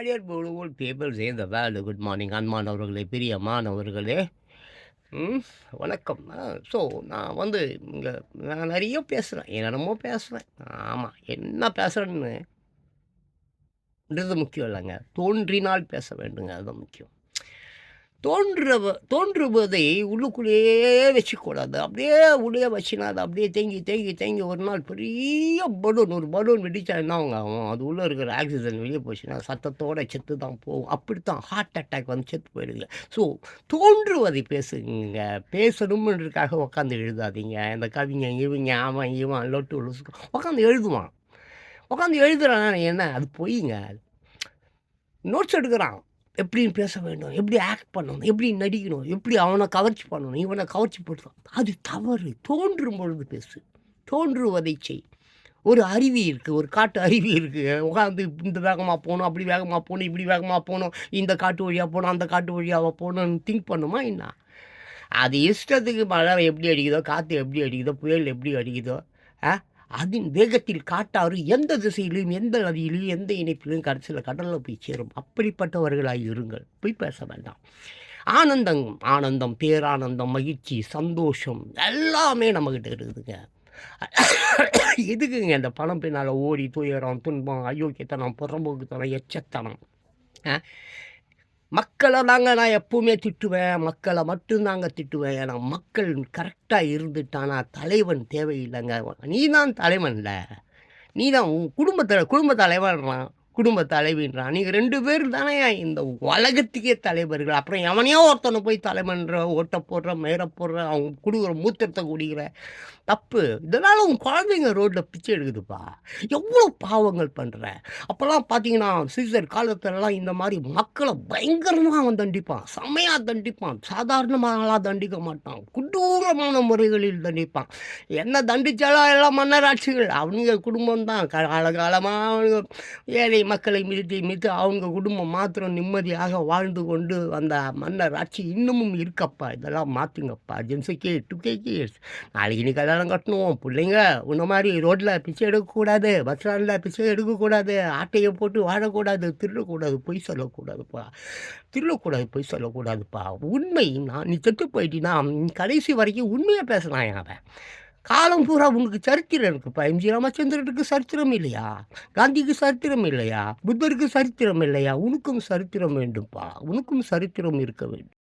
Dear beautiful peoples in the world good morning அன்பானவர்களே, பிரியமானவர்களே. ம் வணக்கம். ஸோ நான் வந்து இங்கே நான் நிறைய பேசுகிறேன், என்னென்னமோ பேசுகிறேன். ஆமாம், என்ன பேசுகிறேன்னுன்றது முக்கியம் இல்லைங்க, தோன்றினால் பேச வேண்டுங்க, அதுதான் முக்கியம். தோன்றுவதை உள்ளுக்குள்ளேயே வச்சுக்கூடாது. அப்படியே உள்ளே வச்சுனா அது அப்படியே தேங்கி தேங்கி தேங்கி ஒரு நாள் பெரிய பலூன், ஒரு பலூன் வெடிச்சா என்ன ஆகும்? அது உள்ளே இருக்கிற ஆக்சிஜன் வெளியே போச்சுன்னா சத்தத்தோட செத்து தான் போகும். அப்படித்தான் ஹார்ட் அட்டாக் வந்து செத்து போயிடுங்க. ஸோ தோன்றுவதை பேசுங்க. பேசணும்ன்றதுக்காக உட்காந்து எழுதாதீங்க. இந்த கவிங்க இவங்க அவன் இவன் லொட்டு லொசுக்கு உட்காந்து எழுதுவான். உட்காந்து எழுதுறான் என்ன? அது பொய்ங்க. நோட்ஸ் எடுக்கிறான். எப்படி பேச வேண்டும், எப்படி ஆக்ட் பண்ணணும், எப்படி நடிக்கணும், எப்படி அவனை கவர்ச்சி பண்ணணும், இவனை கவர்ச்சி படுத்தணும். அது தவறு. தோன்றும் பொழுது பேசு. தோன்றுவதை செய். ஒரு அருவி இருக்குது, ஒரு காட்டு அருவி இருக்குது. உட்காந்து இந்த வேகமாக போகணும், அப்படி வேகமாக போகணும், இப்படி வேகமாக போகணும், இந்த காட்டு வழியாக போகணும், அந்த காட்டு வழியாக போகணும்னு திங்க் பண்ணுமா என்ன? அது இஷ்டத்துக்கு மழை எப்படி அடிக்குதோ, காற்று எப்படி அடிக்குதோ, புயல் எப்படி அடிக்குதோ, அதன் வேகத்தில் காட்டாறு எந்த திசையிலும், எந்த நதியிலும், எந்த இணைப்பிலும் கடைசியில் கடலில் போய் சேரும். அப்படிப்பட்டவர்களாக இருங்கள். போய் பேச வேண்டாம். ஆனந்தம், ஆனந்தம், பேரானந்தம், மகிழ்ச்சி, சந்தோஷம் எல்லாமே நம்மக்கிட்ட இருக்குதுங்க. எதுக்குங்க இந்த பணம் பின்னால் ஓடி துயரம், துன்பம், அயோக்கியத்தனம், புறம்போக்குத்தனம், எச்சத்தனம்? மக்களை தாங்க நான் எப்பவுமே திட்டுவேன். மக்களை மட்டும்தாங்க திட்டுவேன். ஏன்னா மக்கள் கரெக்டாக இருந்துட்டானா தலைவன் தேவையில்லைங்க. நீ தான் தலைவன்ல. நீ தான் உன் குடும்ப தலைவன்றான், குடும்ப தலைவின்றான். நீங்கள் 2 பேர் தானே இந்த உலகத்துக்கே தலைவர்கள். அப்புறம் எவனையோ ஒருத்தனை போய் தலைவன்ற, ஓட்ட போடுற, மேற போடுற, அவங்க குடுக்கிற மூத்திரத்தை குடிக்கிற தப்பு. இதனால் உன் குழந்தைங்க ரோட்டில் பிச்சை எடுக்குதுப்பா. எவ்வளோ பாவங்கள் பண்ணுற. அப்போல்லாம் பார்த்தீங்கன்னா சீசர் காலத்துலலாம் இந்த மாதிரி மக்களை பயங்கரமாக அவன் தண்டிப்பான், செம்மையாக தண்டிப்பான். சாதாரணமாகலாம் தண்டிக்க மாட்டான், கொடூரமான முறைகளில் தண்டிப்பான். என்ன தண்டித்தாலும் எல்லாம் மன்னராட்சிகள். அவங்க குடும்பம் தான் காலகாலமாக அவங்க ஏழை மக்களை மிதித்து அவங்க குடும்பம் மாத்திரம் நிம்மதியாக வாழ்ந்து கொண்டு அந்த மன்னர் ஆட்சி இன்னமும் இருக்கப்பா. இதெல்லாம் மாற்றுங்கப்பா. ஜென்ஸுக்கு 2K கிட்ஸ். நாளைக்கு நீ கல்யாணம் கட்டணும், பிள்ளைங்க உன்ன மாதிரி ரோட்டில் பிச்சை எடுக்கக்கூடாது, பஸ் ஸ்டாண்டில் பிச்சை எடுக்கக்கூடாது, ஆட்டையை போட்டு வாழக்கூடாது, திருடக்கூடாது, பொய் சொல்லக்கூடாதுப்பா. திருடக்கூடாது, பொய் சொல்லக்கூடாதுப்பா. உண்மை நீ செத்து போயிட்டீன்னா கடைசி வரைக்கும் உண்மையாக பேசலாம். அவன் காலம் பூரா உனக்கு சரித்திரம் இருக்குப்பா. எம்ஜி ராமச்சந்திரனுக்கு சரித்திரம் இல்லையா? காந்திக்கு சரித்திரம் இல்லையா? புத்தருக்கு சரித்திரம் இல்லையா? உனக்கும் சரித்திரம் வேண்டும்ப்பா. உனக்கும் சரித்திரம் இருக்க வேண்டும்.